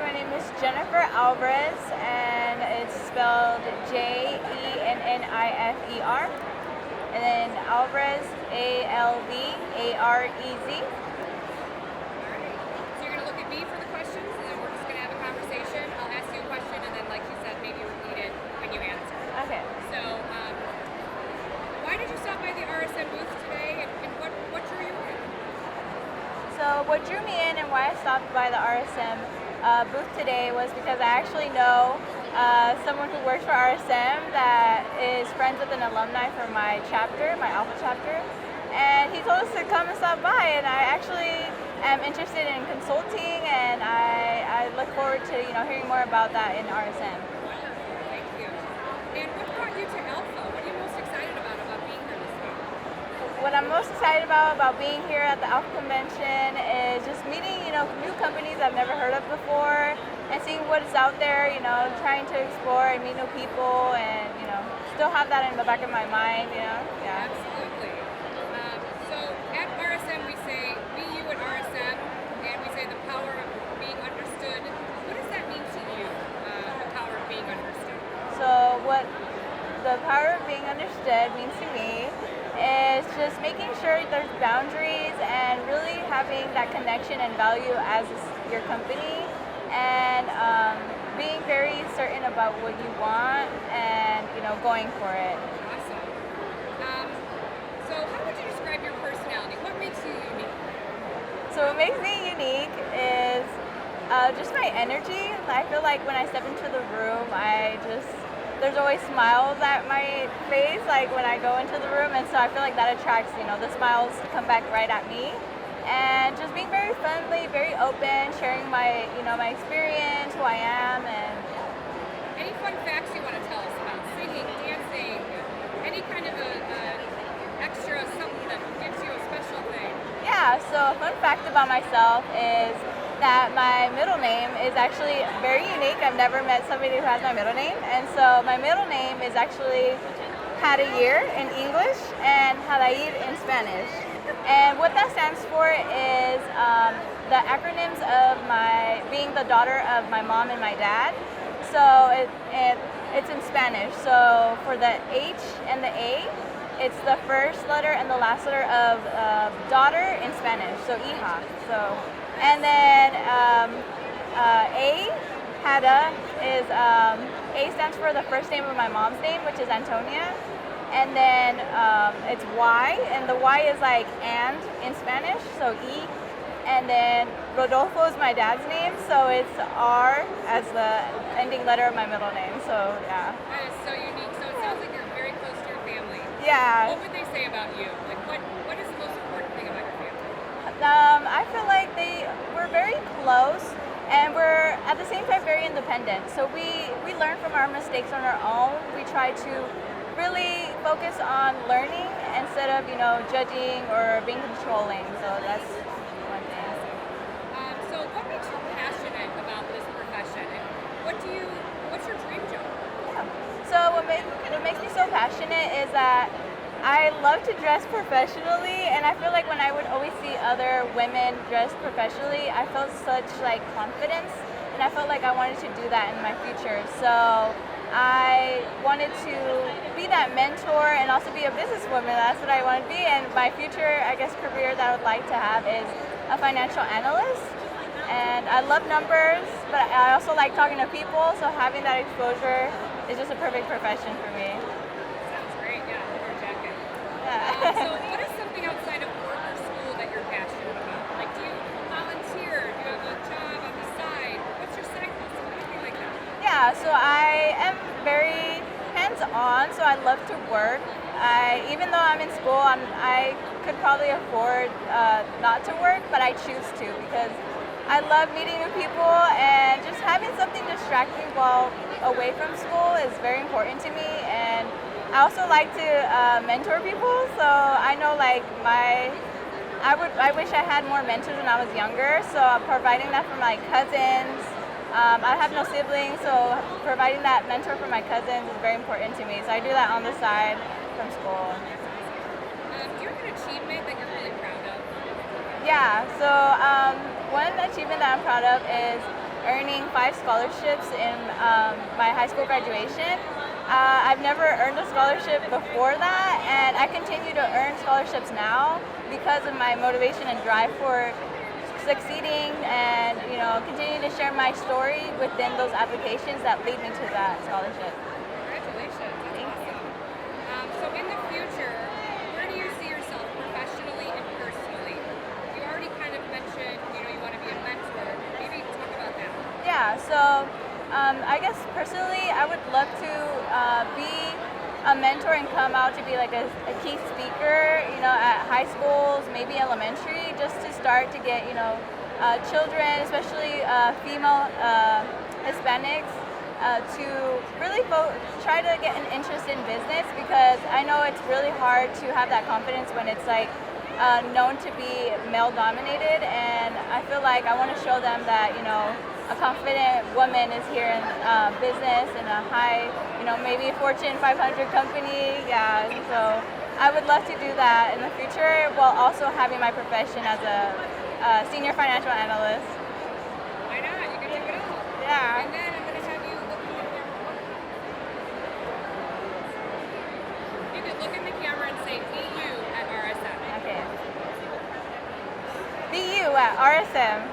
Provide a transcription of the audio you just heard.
my name is Jennifer Alvarez, and it's spelled Jennifer. And then Alvarez, Alvarez. So you're going to look at me for the questions, and then we're just going to have a conversation. I'll ask you a question, and then, like you said, maybe repeat it when you answer. Okay. So, why did you stop by the RSM booth today, and what drew you in? So what drew me in and why I stopped by the RSM booth today was because I actually know someone who works for RSM that is friends with an alumni from my chapter, my ALPFA chapter, and he told us to come and stop by, and I actually am interested in consulting, and I look forward to hearing more about that in RSM. Thank you. And what brought you to ALPFA? What are you most excited about being here this week? What I'm most excited about being here at the ALPFA Convention is just meeting new companies I've never heard of before, and seeing what is out there, trying to explore and meet new people, and still have that in the back of my mind, yeah. Absolutely. So at RSM we say, be you at RSM, and we say the power of being understood. What does that mean to you, the power of being understood? So what the power of being understood means to me is just making sure there's boundaries and really having that connection and value as your company, and being very certain about what you want and going for it. Awesome. So how would you describe your personality? What makes you unique? So what makes me unique is just my energy. I feel like when I step into the room, there's always smiles at my face, like when I go into the room, and so I feel like that attracts, the smiles to come back right at me. And just being very friendly, very open, sharing my, my experience, who I am, and any fun facts you want to tell us about singing, dancing, any kind of a extra something that gives you a special thing? yeah. So a fun fact about myself is that my middle name is actually very unique. I've never met somebody who has my middle name, and so my middle name is actually Hadair in English and Hadair in Spanish. And what that stands for is the acronyms of my being the daughter of my mom and my dad. So it's in Spanish. So for the H and the A, it's the first letter and the last letter of daughter in Spanish. So hija. And then A, Hada, is A stands for the first name of my mom's name, which is Antonia. And then it's Y, and the Y is like and in Spanish, so E. And then Rodolfo is my dad's name, so it's R as the ending letter of my middle name. So yeah. That is so unique. So it sounds like you're very close to your family. Yeah. What would they say about you? Like what is the most important thing about your family? I feel like we're very close, and we're at the same time very independent. So we learn from our mistakes on our own. We try to really focus on learning instead of judging or being controlling. So that's one thing. So what makes you passionate about this profession, and what's your dream job? Yeah. So what makes me so passionate is that I love to dress professionally, and I feel like when I would always see other women dressed professionally, I felt such confidence, and I felt like I wanted to do that in my future. So I wanted to be that mentor and also be a businesswoman. That's what I want to be, and my future, career that I would like to have is a financial analyst. And I love numbers, but I also like talking to people, so having that exposure is just a perfect profession for me. Sounds great, yeah, leather jacket. Yeah. So what is something outside of work or school that you're passionate about? Like, do you volunteer? Do you have a job on the side? What's your side hustle? Anything like that? Yeah, so I am very hands-on, so I love to work. Even though I'm in school, I could probably afford not to work, but I choose to because I love meeting new people, and just having something distracting while away from school is very important to me. And I also like to mentor people, so I know I wish I had more mentors when I was younger, so providing that for my cousins. I have no siblings, so providing that mentor for my cousins is very important to me. So I do that on the side from school. Do you have an achievement that you're really proud of? Yeah, so one achievement that I'm proud of is earning 5 scholarships in my high school graduation. I've never earned a scholarship before that, and I continue to earn scholarships now because of my motivation and drive for succeeding, and continuing to share my story within those applications that lead me to that scholarship. Congratulations. That's awesome. So in the future, where do you see yourself professionally and personally? You already kind of mentioned, you want to be a mentor. Maybe talk about that. Yeah, so I guess personally, I would love to be a mentor and come out to be like a key speaker, at high schools, maybe elementary, just to start to get, children, especially female Hispanics, to really try to get an interest in business, because I know it's really hard to have that confidence when it's like known to be male dominated, and I feel like I want to show them that, a confident woman is here in business in a high, maybe Fortune 500 company. Yeah, so I would love to do that in the future while also having my profession as a senior financial analyst. Why not? You can do it all. Yeah. And then I'm going to have you look in the camera. You could look in the camera and say BU at RSM. Okay. BU at RSM.